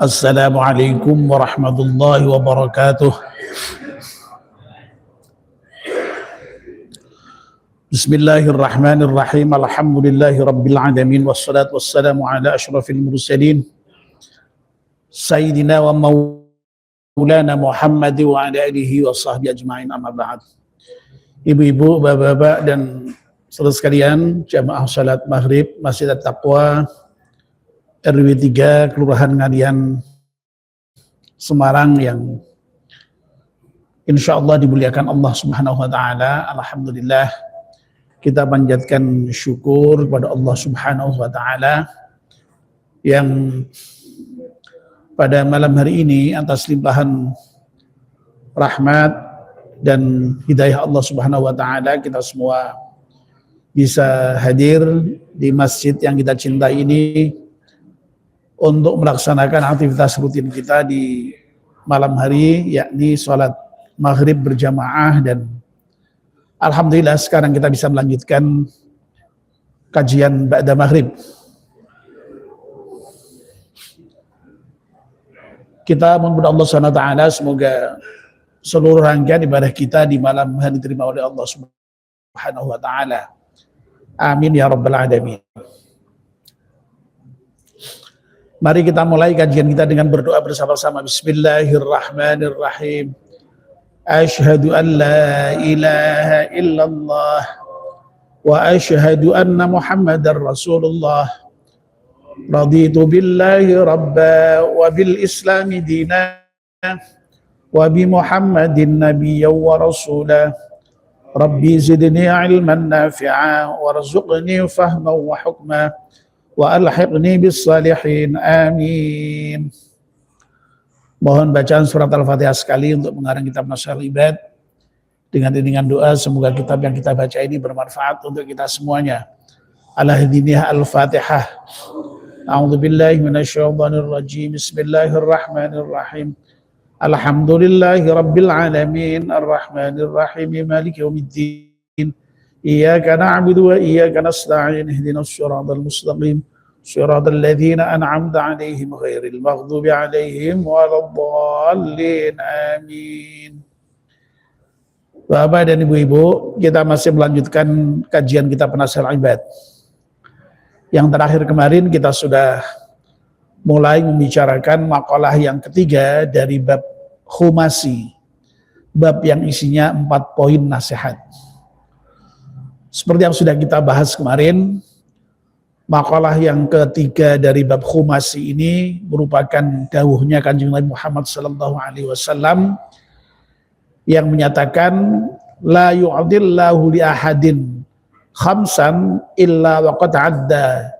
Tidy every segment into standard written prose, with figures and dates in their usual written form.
Assalamualaikum warahmatullahi wabarakatuh. Bismillahirrahmanirrahim. Alhamdulillahi rabbil alamin wassalatu wassalamu ala asyrafil mursalin sayyidina wa maulana Muhammad wa ala alihi wa sahbihi ajma'in, amma ba'd. Ibu-ibu, bapak-bapak dan saudara sekalian, jamaah salat maghrib Masjid At-Taqwa RW 3 Kelurahan Ngalian Semarang yang insya Allah dimuliakan Allah Subhanahu wa ta'ala. Alhamdulillah, kita panjatkan syukur kepada Allah Subhanahu wa ta'ala yang pada malam hari ini atas limpahan rahmat dan hidayah Allah Subhanahu wa ta'ala kita semua bisa hadir di masjid yang kita cintai ini untuk melaksanakan aktivitas rutin kita di malam hari, yakni sholat maghrib berjamaah. Dan alhamdulillah sekarang kita bisa melanjutkan kajian ba'da maghrib. Kita memohon Allah SWT semoga seluruh rangkaian ibadah kita di malam hari diterima oleh Allah Subhanahu wa ta'ala. Amin ya rabbal alamin. Mari kita mulai kajian kita dengan berdoa bersama-sama. Bismillahirrahmanirrahim. Asyhadu an la ilaha illallah wa asyhadu anna Muhammadar Rasulullah. Raditu billahi rabba wa bil islami dina wa bi Muhammadin nabiyya wa rasula. Rabbi zidni ilman nafi'a warzuqni fahman wa hukma wa alhiqni bis salihin, amin. Mohon bacaan surat Al-Fatihah sekali untuk mengarang kitab Nasyarul Ibad dengan iringan doa semoga kitab yang kita baca ini bermanfaat untuk kita semuanya. Al-Hadiniyah Al-Fatihah. A'udzubillahi minasyaitonir rajim. Bismillahirrahmanirrahim. Alhamdulillahi rabbil alamin arrahmanir rahim maliki yaumiddin. Iyyaka na'budu wa iyyaka nasta'in ihdinas siratal mustaqim siratal ladzina an'amta 'alaihim ghairil maghdubi 'alaihim waladdallin, amin. Bapak dan Ibu-ibu, kita masih melanjutkan kajian kitab Nasyarul Ibad. Yang terakhir kemarin kita sudah mulai membicarakan makalah yang ketiga dari bab khumasi, bab yang isinya 4 poin nasihat. Seperti yang sudah kita bahas kemarin, makalah yang ketiga dari bab khumasi ini merupakan dawuhnya Kanjeng Nabi Muhammad SAW yang menyatakan la yu'adillahu li ahadin khamsan illa waqad adda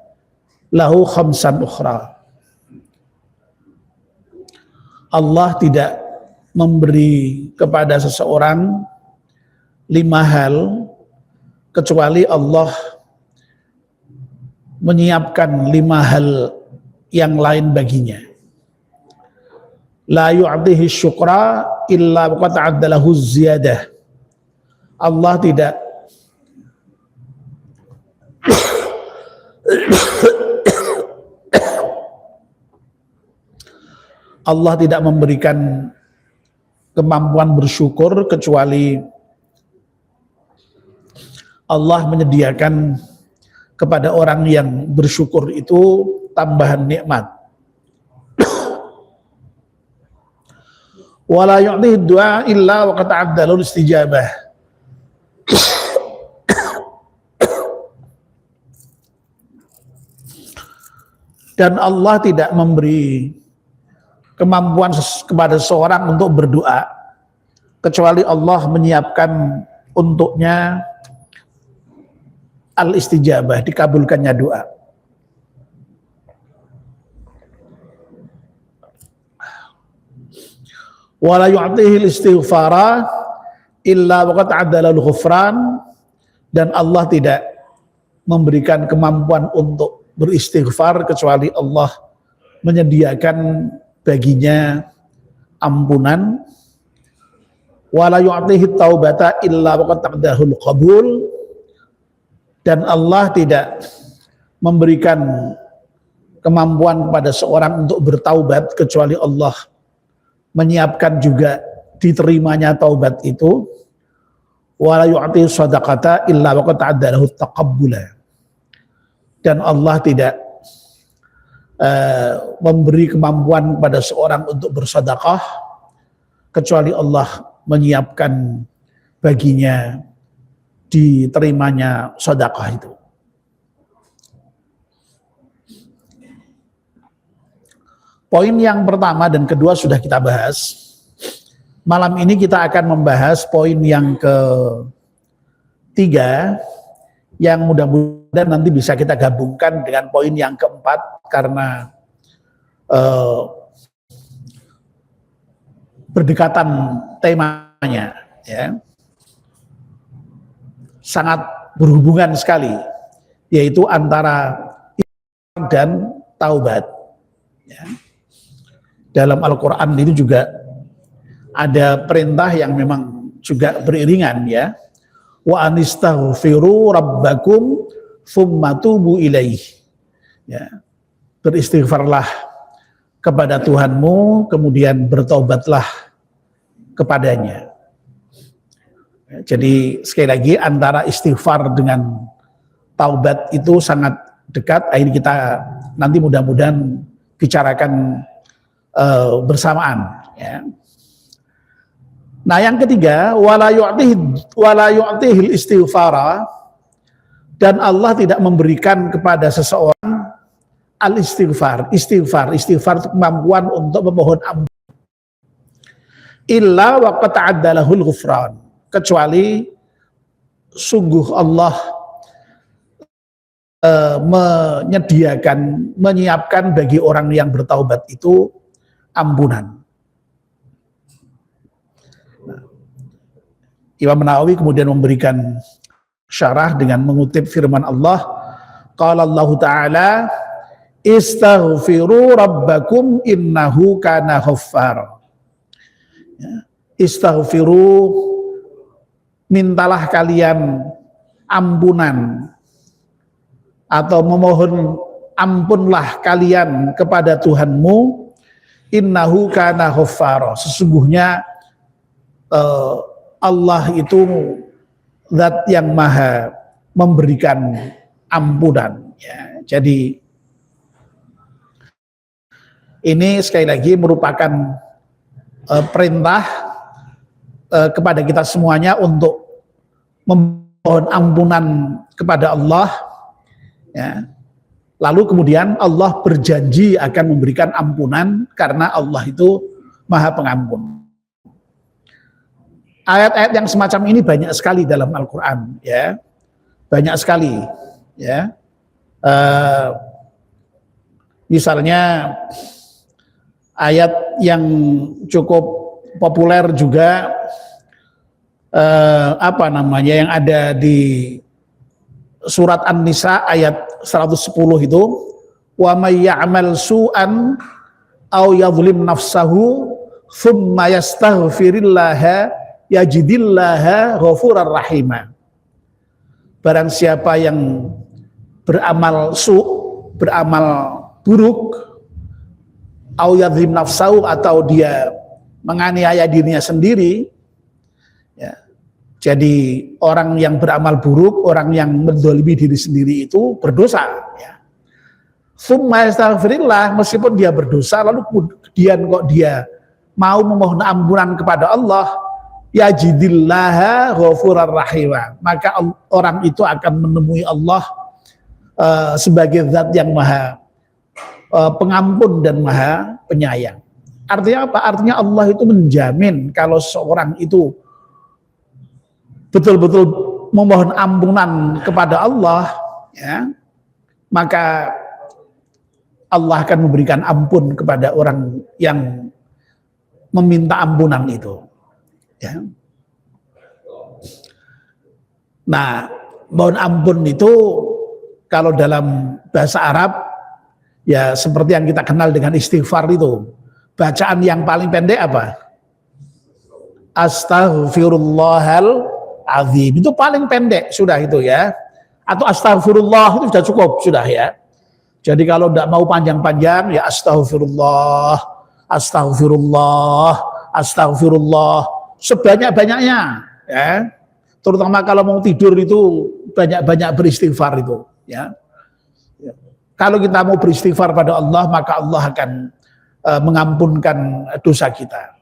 lahu khamsan ukhra. Allah tidak memberi kepada seseorang 5 hal kecuali Allah menyiapkan 5 hal yang lain baginya. La yu'tihi syukra illa waqad ta'addalahu ziyadah. Allah tidak memberikan kemampuan bersyukur kecuali Allah menyediakan kepada orang yang bersyukur itu tambahan nikmat. Wala yu'tihi du'a illa wa qad ta'addalu istijabah. Dan Allah tidak memberi kemampuan kepada seorang untuk berdoa kecuali Allah menyiapkan untuknya al-istijabah, dikabulkannya doa. Wala yu'tihi al-istighfara illa waqad ta'addala al-ghufran, dan Allah tidak memberikan kemampuan untuk beristighfar kecuali Allah menyediakan baginya ampunan. Wala yu'tihi taubata illa waqad taqdahul qabul, dan Allah tidak memberikan kemampuan pada seorang untuk bertaubat kecuali Allah menyiapkan juga diterimanya taubat itu. Wala yu'ti shadaqata illa wa qad ta'adda lahu taqabbula. Dan Allah tidak memberi kemampuan pada seorang untuk bersedekah kecuali Allah menyiapkan baginya diterimanya sedekah itu. Poin yang pertama dan kedua sudah kita bahas. Malam ini kita akan membahas poin yang ketiga, yang mudah-mudahan nanti bisa kita gabungkan dengan poin yang keempat karena berdekatan temanya, ya, sangat berhubungan sekali, yaitu antara iman dan taubat. Ya. Dalam Al-Quran itu juga ada perintah yang memang juga beriringan, ya. Wa anistaghfiru rabbakum tsumma tubu ilaih. Ya. Beristighfarlah kepada Tuhanmu, kemudian bertobatlah kepadanya. Ya, jadi sekali lagi antara istighfar dengan taubat itu sangat dekat. Akhirnya kita nanti mudah-mudahan bicarakan bersamaan, ya. Nah, yang ketiga, wala yu'tihil istighfara, dan Allah tidak memberikan kepada seseorang al-istighfar. Istighfar itu kemampuan untuk memohon ampun. Illa wa qad ta'adda lahul ghufran, kecuali sungguh Allah menyiapkan bagi orang yang bertaubat itu ampunan. Imam Nawawi kemudian memberikan syarah dengan mengutip firman Allah, qala Allah Ta'ala, istaghfiru rabbakum innahu kana ghaffar. Ya, istaghfiru, mintalah kalian ampunan atau memohon ampunlah kalian kepada Tuhanmu, innahu kana ghaffara, sesungguhnya Allah itu zat yang maha memberikan ampunan, ya. Jadi ini sekali lagi merupakan perintah kepada kita semuanya untuk memohon ampunan kepada Allah, ya. Lalu kemudian Allah berjanji akan memberikan ampunan karena Allah itu maha pengampun. Ayat-ayat yang semacam ini banyak sekali dalam Al-Quran, ya, banyak sekali, ya. Misalnya ayat yang cukup populer juga, yang ada di surat An-Nisa ayat 110 itu, wa may ya'mal su'an aw yadhlim nafsahu thumma yastaghfirillaha yajidillaha ghafurar rahima. Barang siapa yang beramal beramal buruk, aw yadhlim nafsahu, atau dia menganiaya dirinya sendiri, ya. Jadi orang yang beramal buruk, orang yang menzalimi diri sendiri itu berdosa, ya. Tsumma yastaghfirillah, meskipun dia berdosa lalu kemudian kok dia mau memohon ampunan kepada Allah, yajidillaha ghafurar rahima, maka orang itu akan menemui Allah sebagai zat yang maha pengampun dan maha penyayang. Artinya apa? Artinya Allah itu menjamin kalau seorang itu betul-betul memohon ampunan kepada Allah, ya, maka Allah akan memberikan ampun kepada orang yang meminta ampunan itu, ya. Nah, mohon ampun itu kalau dalam bahasa Arab, ya seperti yang kita kenal dengan istighfar itu, bacaan yang paling pendek apa? Astaghfirullahal azim, itu paling pendek sudah itu, ya. Atau astagfirullah itu sudah cukup sudah, ya. Jadi kalau tidak mau panjang-panjang, ya astaghfirullah, astaghfirullah, astaghfirullah, sebanyak-banyaknya. Ya. Terutama kalau mau tidur itu banyak-banyak beristighfar itu. Ya. Kalau kita mau beristighfar pada Allah, maka Allah akan mengampunkan dosa kita.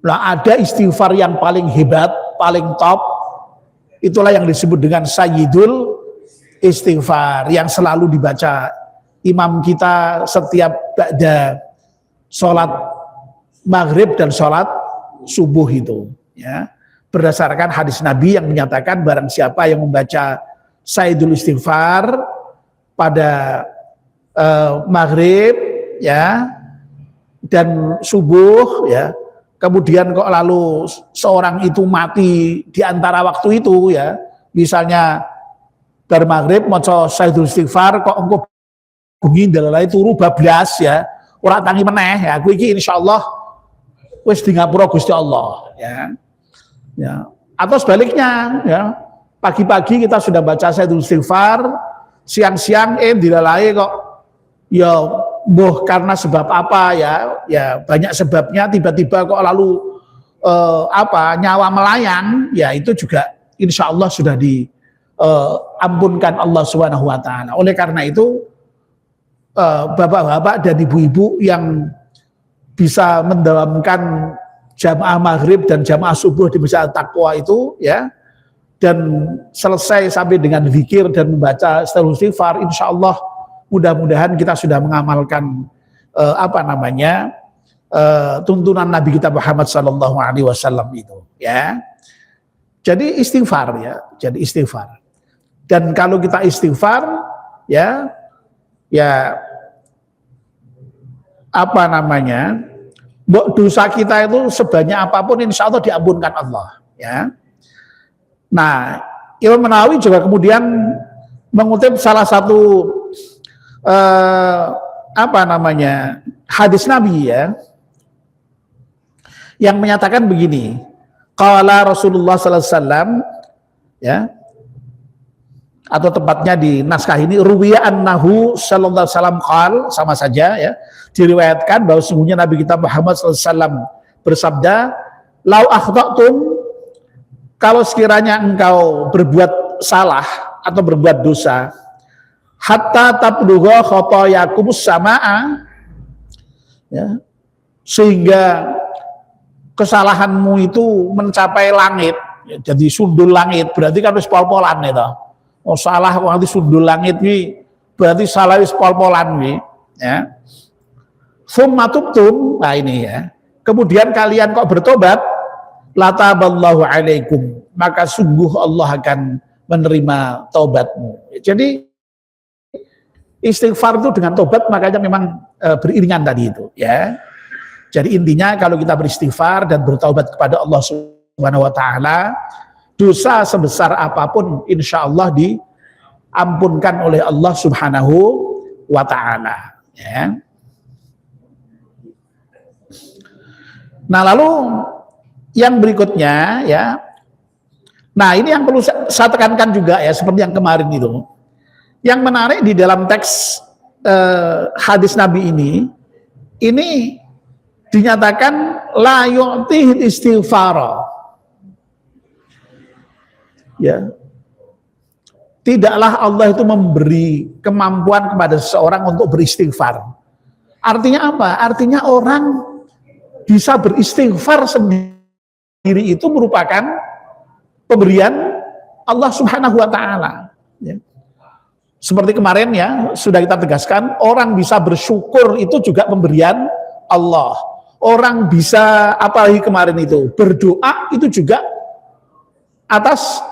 Nah, ada istighfar yang paling hebat, paling top, itulah yang disebut dengan Sayyidul Istighfar, yang selalu dibaca imam kita setiap ba'da sholat maghrib dan sholat subuh itu. Ya. Berdasarkan hadis Nabi yang menyatakan barang siapa yang membaca Sayyidul Istighfar pada maghrib ya dan subuh ya, kemudian kok lalu seorang itu mati di antara waktu itu ya, misalnya dari maghrib maca Sayyidul Istighfar kok engko bengi dalalai turu bablas ya, ora tangi meneh ya, kuwi iki insyaallah wis di ngapura Gusti Allah ya. Ya, atau sebaliknya ya, pagi-pagi kita sudah baca Sayyidul Istighfar, siang-siang dilalai kok ya boh karena sebab apa ya, ya banyak sebabnya, tiba-tiba kok lalu nyawa melayang, ya itu juga insya Allah sudah diampunkan Allah Subhanahu Wa Taala. Oleh karena itu bapak-bapak dan ibu-ibu yang bisa mendawamkan jamaah maghrib dan jamaah subuh di Masjid Taqwa itu ya, dan selesai sampai dengan zikir dan membaca istighfar, insya Allah mudah-mudahan kita sudah mengamalkan tuntunan Nabi kita Muhammad Sallallahu Alaihi Wasallam itu ya. Jadi istighfar ya, jadi istighfar. Dan kalau kita istighfar ya dosa kita itu sebanyak apapun insya Allah diampunkan Allah ya. Nah, Imam Nawawi juga kemudian mengutip salah satu hadis Nabi ya, yang menyatakan begini, qala Rasulullah sallallahu alaihi wasallam ya, atau tepatnya di naskah ini ruwiya annahu sallallahu alaihi wasallam qal, sama saja ya, diriwayatkan bahwa sungguhnya Nabi kita Muhammad sallallahu alaihi wasallam bersabda, lau akhta'tum, kalau sekiranya engkau berbuat salah atau berbuat dosa, hatta tablugha khotoyakumus samaa ya, sehingga kesalahanmu itu mencapai langit ya, jadi sundul langit, berarti kan wis pol-polan itu. Oh salah nanti sundul langit wi, berarti salah wis pol-polan wi ya. Summa tubtum, nah ini ya, kemudian kalian kok bertobat, lataballahu alaikum, maka sungguh Allah akan menerima taubatmu. Jadi istighfar itu dengan tobat makanya memang beriringan tadi itu ya. Jadi intinya kalau kita beristighfar dan bertaubat kepada Allah Subhanahu Wa Taala, dosa sebesar apapun insya Allah diampunkan oleh Allah Subhanahu Wa Taala ya. Nah lalu yang berikutnya ya, nah ini yang perlu saya tekankan juga ya, seperti yang kemarin itu. Yang menarik di dalam teks hadis Nabi ini dinyatakan la yu'tihil istighfara. Ya. Tidaklah Allah itu memberi kemampuan kepada seseorang untuk beristighfar. Artinya apa? Artinya orang bisa beristighfar sendiri itu merupakan pemberian Allah Subhanahu Wa Taala. Ya. Seperti kemarin ya, sudah kita tegaskan, orang bisa bersyukur itu juga pemberian Allah. Orang bisa, apalagi kemarin itu, berdoa itu juga atas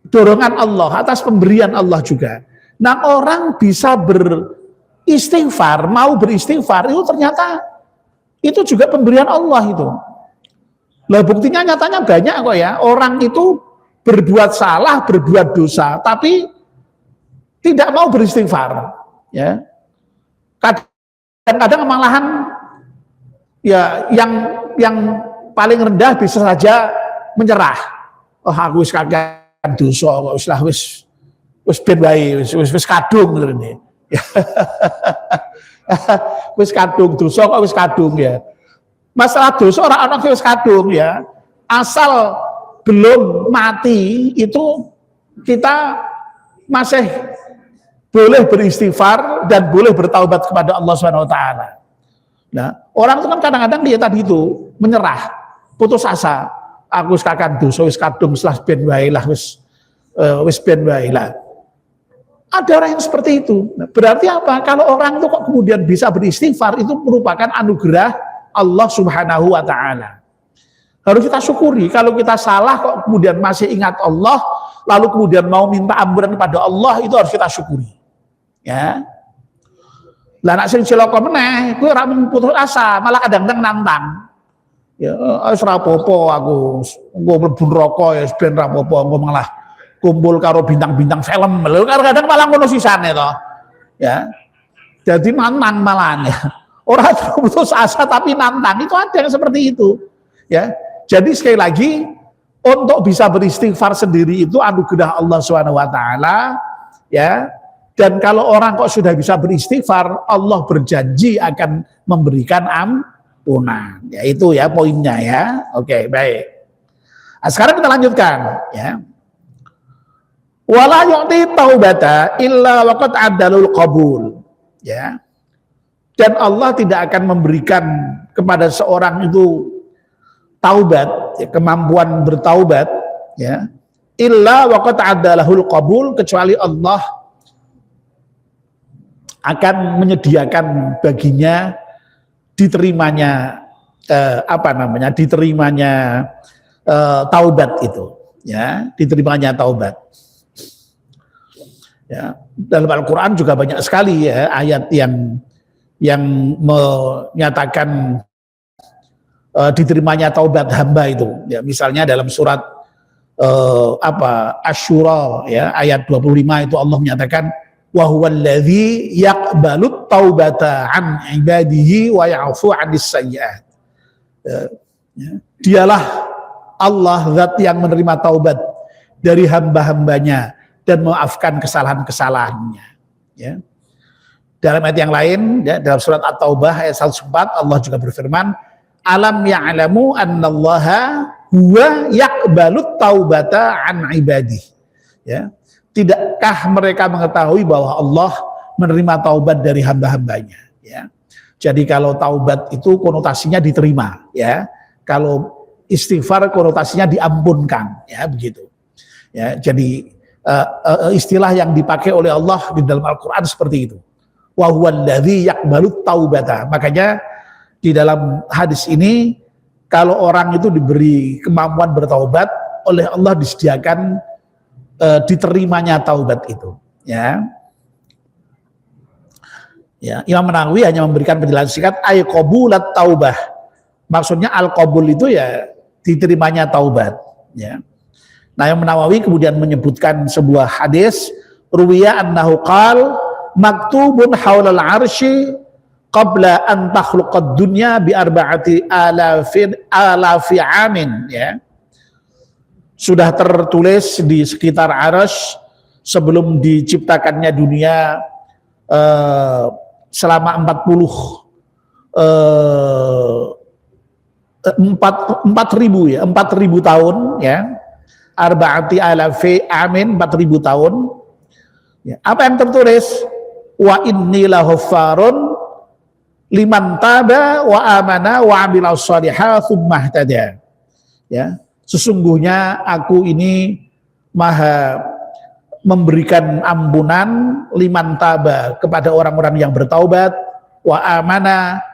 dorongan Allah, atas pemberian Allah juga. Nah orang bisa beristighfar, mau beristighfar, itu ternyata itu juga pemberian Allah itu. Lah buktinya nyatanya banyak kok ya, orang itu berbuat salah, berbuat dosa, tapi tidak mau beristighfar, ya. Kadang-kadang malahan ya yang paling rendah bisa saja menyerah. Oh aku wis kakean dosa kok wis ben wae wis kadung ngene. Wis kadung dosa kok wis kadung ya. Masalah dosa orang anak wis kadung ya. Asal belum mati itu kita masih boleh beristighfar dan boleh bertaubat kepada Allah Subhanahu wa taala. Nah, orang itu kan kadang-kadang dia tadi itu menyerah, putus asa. Aku wis kakak dosa wis kadung wis ben wae lah wis ben wae lah. Ada orang yang seperti itu. Nah, berarti apa? Kalau orang itu kok kemudian bisa beristighfar itu merupakan anugerah Allah Subhanahu wa taala. Harus kita syukuri. Kalau kita salah kok kemudian masih ingat Allah, lalu kemudian mau minta ampunan kepada Allah, itu harus kita syukuri. Ya. Lah nek sing cilaka meneh, kuwi ora mung putus asa, malah kadang-kadang nantang. Ya, wis ora apa-apa aku, engko mlebu neraka ya ben ora apa-apa, engko malah kumpul karo bintang-bintang film. Lho kadang-kadang malah ngono sisane to. Ya. Jadi nantang malahan ya. Orang putus asa tapi nantang, itu ada yang seperti itu. Ya. Jadi sekali lagi untuk bisa beristighfar sendiri itu anugerah Allah Subhanahu wa taala, ya. Dan kalau orang kok sudah bisa beristighfar, Allah berjanji akan memberikan ampunan. Ya itu ya poinnya ya. Oke, baik. Nah, sekarang kita lanjutkan ya. Wala yu'ti taubata illa waqad adalul qabul. Ya. Dan Allah tidak akan memberikan kepada seorang itu taubat, ya, kemampuan bertaubat, ya, illa waqad adalahul qabul, kecuali Allah akan menyediakan baginya diterimanya diterimanya taubat itu, ya, diterimanya taubat. Ya, dalam Al-Qur'an juga banyak sekali ya ayat yang menyatakan diterimanya taubat hamba itu. Ya, misalnya dalam surat Asy-Syura ya ayat 25 itu Allah menyatakan wa huwallazi yaqbalut taubata an ibadihi wa ya'fu 'anis sayyi'at. Ya, dialah Allah zat yang menerima taubat dari hamba-hambanya dan memaafkan kesalahan-kesalahannya. Ya. Dalam ayat yang lain ya, dalam surat At-Taubah ayat 104 Allah juga berfirman, alam ya'lamu annallaha huwa yaqbalut taubata an ibadih. Ya. Tidakkah mereka mengetahui bahwa Allah menerima taubat dari hamba-hambanya, ya. Jadi kalau taubat itu konotasinya diterima, ya. Kalau istighfar konotasinya diampunkan, ya begitu. Ya, jadi istilah yang dipakai oleh Allah di dalam Al-Qur'an seperti itu. Wa huwallazi yaqbalut taubata. Makanya di dalam hadis ini kalau orang itu diberi kemampuan bertaubat, oleh Allah disediakan diterimanya taubat itu, ya. Ya, Imam Nawawi hanya memberikan penjelasan singkat ay qabulat taubah. Maksudnya al-qabul itu ya diterimanya taubat, ya. Nah, Imam Nawawi kemudian menyebutkan sebuah hadis ruwiya annahu qal maktubun haulal arsy qabla an takhluqad dunya bi arba'ati alafi amin, ya. Sudah tertulis di sekitar arsy sebelum diciptakannya dunia selama 4.000 ya, 4.000 tahun, ya. Arba'ati alafi amin, 4.000 tahun. Ya. Apa yang tertulis? Wa inni lahuffarun liman taba wa amana wa amila shaliha tsumma ihtada. Ya, sesungguhnya aku ini maha memberikan ampunan liman taba kepada orang-orang yang bertaubat, wa amana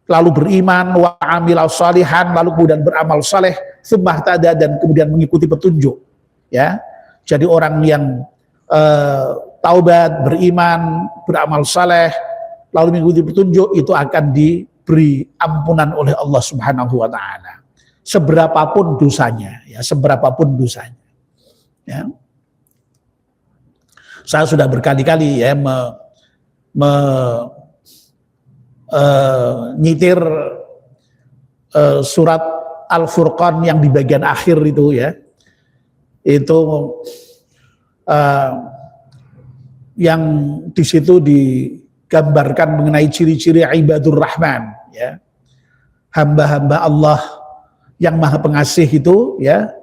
lalu beriman, wa amila shalihan lalu kemudian beramal saleh, tsumma ihtada dan kemudian mengikuti petunjuk. Ya. Jadi orang yang taubat, beriman, beramal saleh lalu mengikuti petunjuk itu akan diberi ampunan oleh Allah Subhanahu wa taala. Seberapapun dosanya, ya, seberapapun dosanya. Ya. Saya sudah berkali-kali ya nyitir surat Al-Furqan yang di bagian akhir itu, ya. Itu yang di situ digambarkan mengenai ciri-ciri ibadur rahman, ya, hamba-hamba Allah yang maha pengasih itu, ya,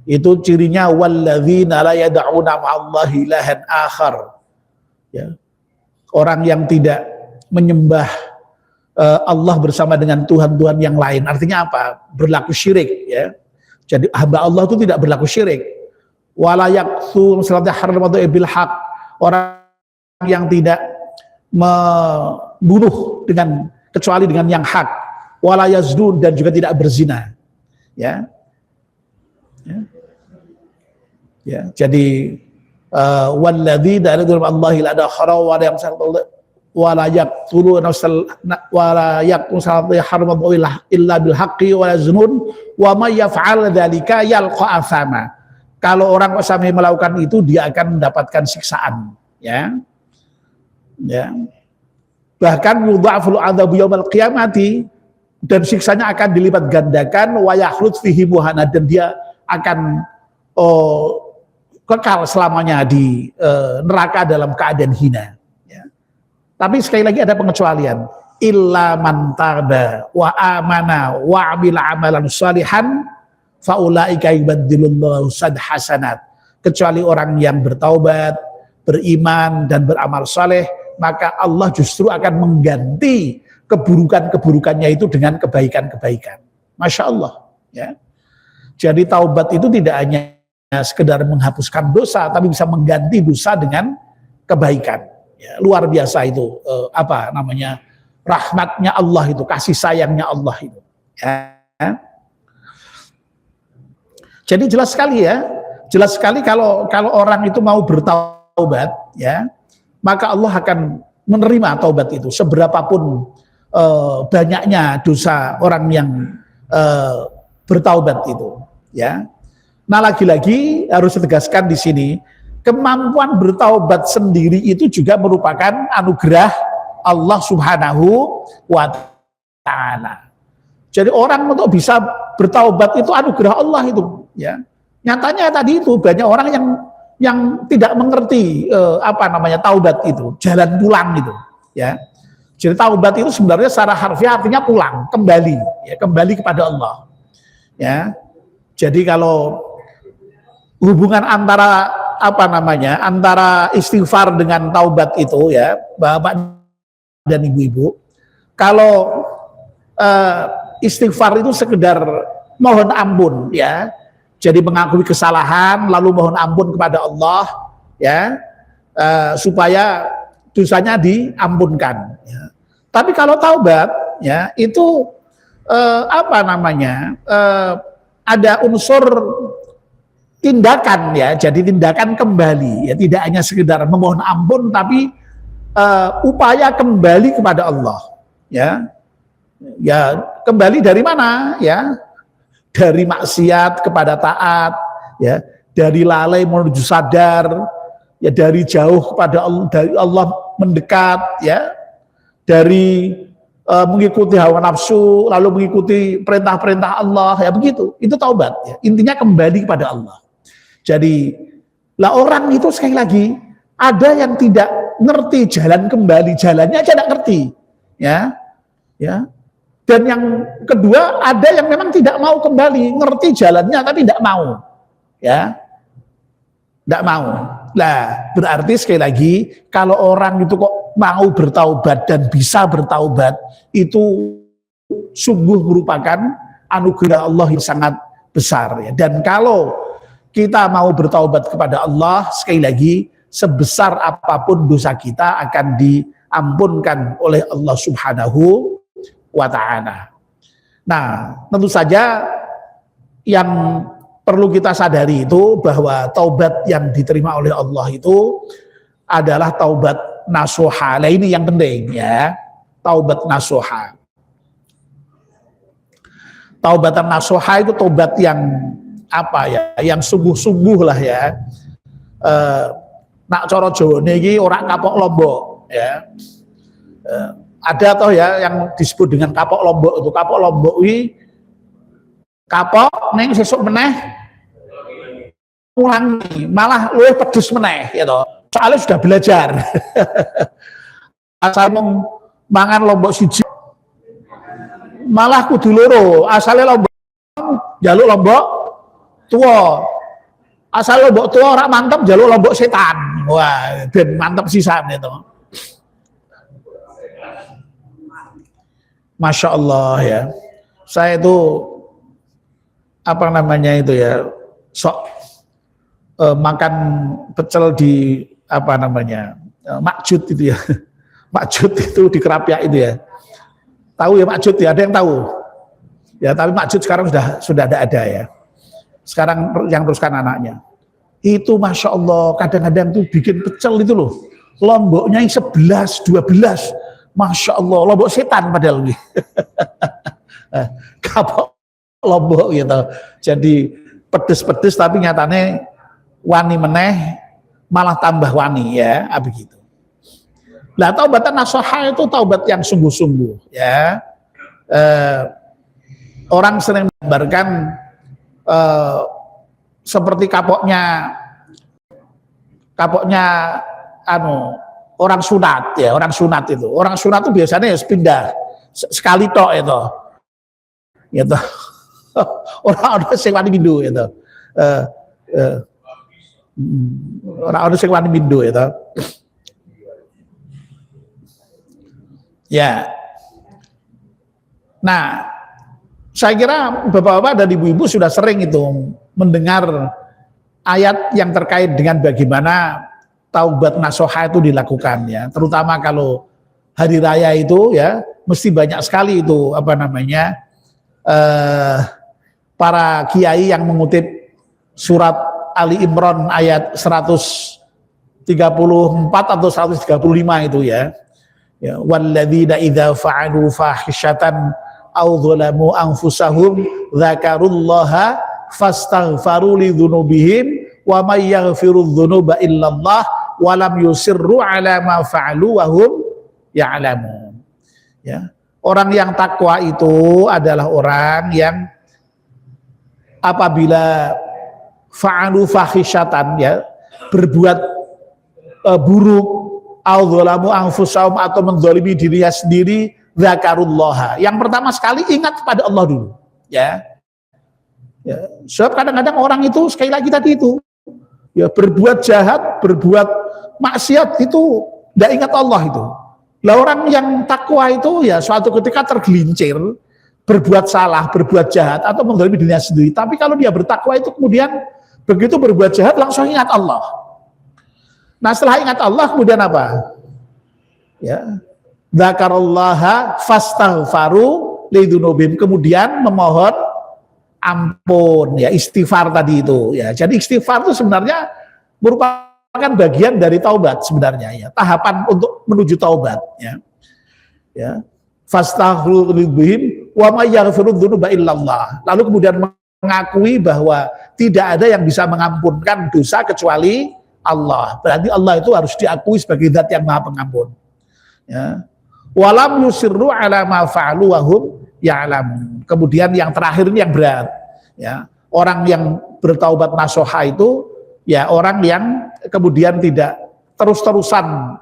itu cirinya walladzina la yad'una ma'allahi ilahan akhar, ya, orang yang tidak menyembah Allah bersama dengan Tuhan-Tuhan yang lain. Artinya apa? Berlaku syirik, ya. Jadi hamba Allah itu tidak berlaku syirik. Wala yaqtu salata haramatu bil haq, orang yang tidak membunuh dengan kecuali dengan yang hak. Wala yazdun, dan juga tidak berzina. Ya. Ya. Ya, jadi walladzina la yad'una Allahi la khara wa la yamsal wala yaqtulu nafsal wala yaqtulu haramatu illa bil haqqi wa yaznun wa may yaf'al dzalika yalqa athama. Kalau orang sampai melakukan itu dia akan mendapatkan siksaan, ya. Ya. Bahkan yudha'ful 'adzabu yaumil qiyamati, dan siksanya akan dilipat gandakan, wa yakhlud fihi muhana, dan dia akan kekal selamanya di neraka dalam keadaan hina. Tapi sekali lagi ada pengecualian. Illa man taba wa amana wa amila amalan shalihan faulaika yubaddilullahu hasanat. Kecuali orang yang bertaubat, beriman dan beramal saleh, maka Allah justru akan mengganti keburukan-keburukannya itu dengan kebaikan-kebaikan. Masya Allah, ya. Jadi taubat itu tidak hanya sekedar menghapuskan dosa, tapi bisa mengganti dosa dengan kebaikan. Ya, luar biasa itu, rahmatnya Allah itu, kasih sayangnya Allah itu. Ya. Jadi jelas sekali, ya, jelas sekali kalau orang itu mau bertaubat, ya, maka Allah akan menerima taubat itu, seberapapun banyaknya dosa orang yang bertaubat itu. Ya. Nah, lagi-lagi harus ditegaskan di sini, kemampuan bertaubat sendiri itu juga merupakan anugerah Allah Subhanahu wa Ta'ala. Jadi orang untuk bisa bertaubat itu anugerah Allah itu, ya. Nyatanya tadi itu banyak orang yang tidak mengerti taubat itu, jalan pulang itu, ya. Jadi taubat itu sebenarnya secara harfiah artinya pulang, kembali, ya, kembali kepada Allah. Ya. Jadi kalau hubungan antara antara istighfar dengan taubat itu, ya, Bapak dan Ibu-ibu, kalau istighfar itu sekedar mohon ampun, ya, jadi mengakui kesalahan lalu mohon ampun kepada Allah, ya, supaya dosanya diampunkan, ya. Tapi kalau taubat, ya, itu ada unsur tindakan, ya, jadi tindakan kembali, ya, tidak hanya sekedar memohon ampun, tapi upaya kembali kepada Allah, ya, ya, kembali dari mana, ya, dari maksiat kepada taat, ya, dari lalai menuju sadar, ya, dari jauh kepada Allah, dari Allah mendekat, ya, dari mengikuti hawa nafsu lalu mengikuti perintah-perintah Allah, ya, begitu, itu taubat, ya. Intinya kembali kepada Allah. Jadi lah orang itu sekali lagi ada yang tidak ngerti jalan kembali, jalannya aja tidak ngerti, ya, ya. Dan yang kedua ada yang memang tidak mau kembali, ngerti jalannya tapi tidak mau, ya, tidak mau. Nah, berarti sekali lagi kalau orang itu kok mau bertaubat dan bisa bertaubat, itu sungguh merupakan anugerah Allah yang sangat besar, ya. Dan kalau kita mau bertaubat kepada Allah, sekali lagi, sebesar apapun dosa kita akan diampunkan oleh Allah Subhanahu wa Ta'ala. Nah, tentu saja yang perlu kita sadari itu bahwa taubat yang diterima oleh Allah itu adalah taubat nasuha. Nah, ini yang penting, ya, taubat nasuha. Taubatan nasuha itu taubat yang yang sungguh-sungguh lah, ya. Nak coro Jawane iki ora kapok lombok, ya. Ada toh, ya, yang disebut dengan kapok lombok itu. Kapok lombok iki kapok ning sesuk meneh ulangi, malah luwih pedes meneh, ya toh. soalnya sudah belajar. Asal mangan lombok siji malah kudu loro, asalnya lombok jaluk lombok tua, asal lombok tua orang mantap jaluk lombok setan. Wah, ben mantap sisan itu. Masya Allah ya, saya itu apa namanya itu ya, sok makan pecel di apa namanya makjud itu ya. Makjud itu di Kerapia itu ya. Tahu ya makjud ya, ada yang tahu. Ya, tapi makjud sekarang sudah ada ya. Sekarang yang teruskan anaknya. Itu Masya Allah, kadang-kadang tuh bikin pecel itu loh. Lomboknya 11, 12. Masya Allah, lombok setan padahal nih. Kapok lombok gitu. Jadi pedes-pedes tapi nyatanya wani meneh malah tambah wani ya, begitu. Nah, taubatan nasuha itu taubat yang sungguh-sungguh ya. Orang sering menggambarkan seperti kapoknya orang sunat ya, orang sunat itu biasanya ya pindah sekali tok itu. Gitu. Orang sing wani pindu itu. Orang sing wani pindu itu. Ya. Nah, saya kira bapak-bapak dan ibu-ibu sudah sering itu mendengar ayat yang terkait dengan bagaimana taubat nasuha itu dilakukan ya. Terutama kalau hari raya itu ya, mesti banyak sekali itu apa namanya para kiai yang mengutip surat Ali Imran ayat 134 atau 135 itu ya. Ya, walladzina idza fa'alu fahisyatan aw dzalamu anfusahum dzakarullaha fastaghfaru lidzunubihim wa may yaghfiru dzunuba illallah wa lam yusirru ala ma fa'alu wa hum ya'lamun. Ya, orang yang takwa itu adalah orang yang apabila fa'alu fahisyatan ya, berbuat buruk audzalamu anfusahum atau menzalimi dirinya sendiri, zakarullaha. Yang pertama sekali ingat kepada Allah dulu, ya. Ya, sebab kadang-kadang orang itu sekali lagi tadi itu ya berbuat jahat, berbuat maksiat itu tidak ingat Allah itu. Lah orang yang takwa itu ya suatu ketika tergelincir berbuat salah, berbuat jahat atau menzalimi dirinya sendiri. Tapi kalau dia bertakwa itu kemudian begitu berbuat jahat langsung ingat Allah. Nah, setelah ingat Allah kemudian apa? Ya. Dzakarallaha fastaghfaru lidzunubihim, kemudian memohon ampun ya, istighfar tadi itu ya. Jadi istighfar itu sebenarnya merupakan bagian dari taubat sebenarnya ya, tahapan untuk menuju taubat ya. Ya. Fastaghfiru lidzunubihim wa may yaghfiru dzunuba illallah. Lalu kemudian mengakui bahwa tidak ada yang bisa mengampunkan dosa kecuali Allah. Berarti Allah itu harus diakui sebagai zat yang maha pengampun. Ya. Walam yusirru ala ma fa'alu wa hum ya'lamun. Kemudian yang terakhir ini yang berat. Ya. Orang yang bertaubat nasuha itu ya orang yang kemudian tidak terus-terusan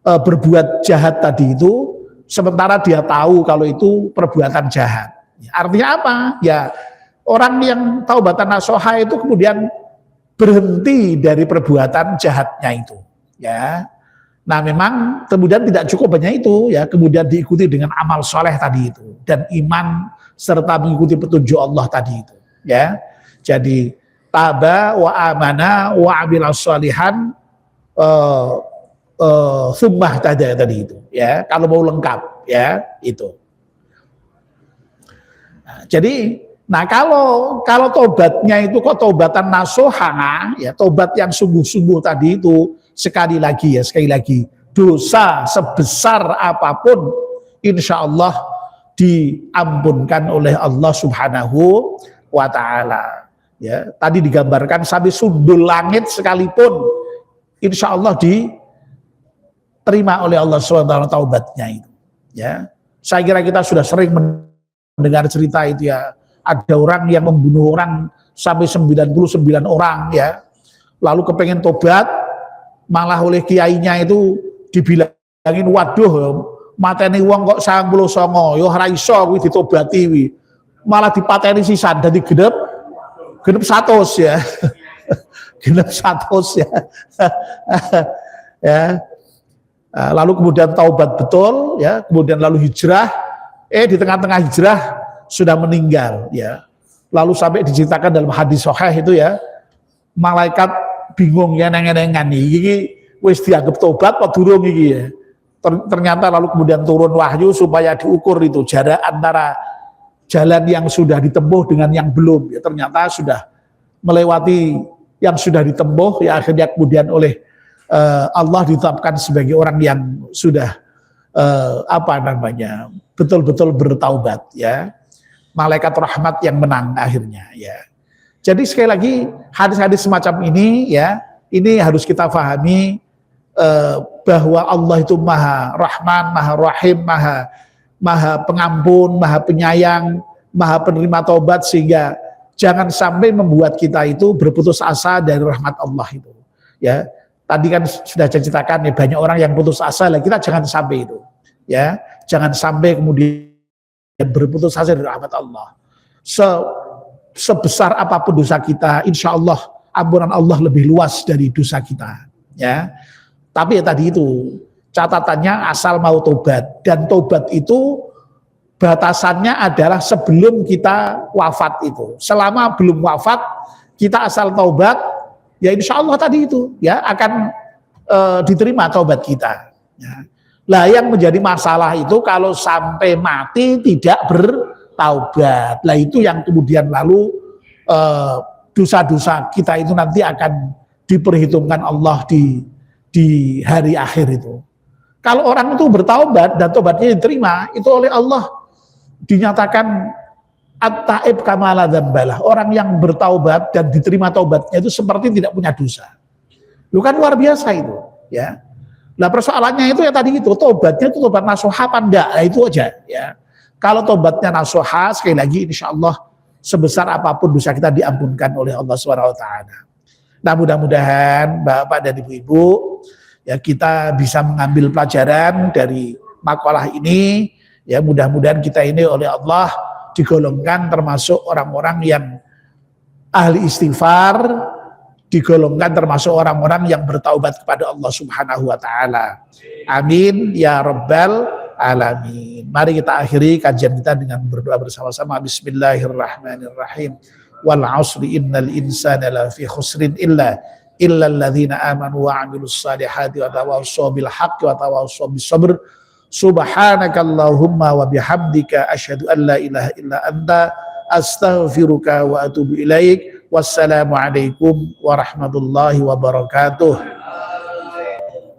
berbuat jahat tadi itu sementara dia tahu kalau itu perbuatan jahat. Artinya apa? Ya, orang yang taubatan nasuha itu kemudian berhenti dari perbuatan jahatnya itu, ya. Nah, memang kemudian tidak cukup hanya itu, ya. Kemudian diikuti dengan amal soleh tadi itu dan iman serta mengikuti petunjuk Allah tadi itu, ya. Jadi taba wa amana wa amila sholihan summah tadi itu, ya. Kalau mau lengkap, ya itu. Nah, jadi nah kalau tobatnya itu kok tobatan nasuha ya, tobat yang sungguh-sungguh tadi itu sekali lagi dosa sebesar apapun insya Allah diampunkan oleh Allah Subhanahu wa Ta'ala ya. Tadi digambarkan sampai sundul langit sekalipun insya Allah diterima oleh Allah SWT taubatnya itu ya. Saya kira kita sudah sering mendengar cerita itu ya. Ada orang yang membunuh orang sampai 99 orang ya. Lalu kepengen tobat, malah oleh kiainya itu dibilangin, waduh mateni wong kok 99 yo ora iso kuwi ditobati kuwi. Malah dipateni sisan dadi genep 100 ya. Genep 100 ya. Ya. Lalu kemudian taubat betul ya, kemudian lalu hijrah, di tengah-tengah hijrah sudah meninggal ya. Lalu sampai diceritakan dalam hadis sahih itu ya, malaikat bingung ya nengen-nengan iki wis dianggap tobat apa durung iki ya. Ternyata lalu kemudian turun wahyu supaya diukur itu jarak antara jalan yang sudah ditempuh dengan yang belum ya, ternyata sudah melewati yang sudah ditempuh ya, akhirnya kemudian oleh Allah ditetapkan sebagai orang yang sudah betul-betul bertaubat ya, malaikat rahmat yang menang akhirnya ya. Jadi sekali lagi hadis-hadis semacam ini ya, ini harus kita pahami bahwa Allah itu Maha Rahman, Maha Rahim, Maha Pengampun, Maha Penyayang, Maha Penerima Taubat, sehingga jangan sampai membuat kita itu berputus asa dari rahmat Allah itu ya. Tadi kan sudah saya ceritakan ya, banyak orang yang putus asa lah, kita jangan sampai itu ya, jangan sampai kemudian berputus asa dari rahmat Allah. Sebesar apapun dosa kita, insya Allah ampunan Allah lebih luas dari dosa kita ya. Tapi ya tadi itu catatannya asal mau tobat, dan tobat itu batasannya adalah sebelum kita wafat itu. Selama belum wafat kita asal taubat, ya insya Allah tadi itu ya akan diterima taubat kita ya. Lah yang menjadi masalah itu kalau sampai mati tidak bertaubat, lah itu yang kemudian lalu dosa-dosa kita itu nanti akan diperhitungkan Allah di hari akhir itu. Kalau orang itu bertaubat dan taubatnya diterima, itu oleh Allah dinyatakan at-taib kamala dzambalah. Orang yang bertaubat dan diterima taubatnya itu seperti tidak punya dosa. Lu kan luar biasa itu, ya. Nah persoalannya itu ya tadi itu, taubatnya itu taubat nasuha apa enggak? Nah itu aja, ya. Kalau taubatnya nasuha, sekali lagi insya Allah sebesar apapun dosa kita diampunkan oleh Allah SWT. Nah mudah-mudahan Bapak dan Ibu-ibu ya, kita bisa mengambil pelajaran dari makalah ini ya, mudah-mudahan kita ini oleh Allah digolongkan termasuk orang-orang yang ahli istighfar, digolongkan termasuk orang-orang yang bertaubat kepada Allah Subhanahu wa taala. Amin ya rabbal alamin. Mari kita akhiri kajian kita dengan berdoa bersama-sama. Bismillahirrahmanirrahim. Wal 'asri innal insana lafi khusrin illa alladzina amanu wa 'amilus salihati wa tawassaw bil haqqi wa tawassaw bis sabr. Subhanakallahumma wa bihamdika asyhadu an la ilaha illa anta astaghfiruka wa atubu ilaik. Wassalamualaikum warahmatullahi wabarakatuh.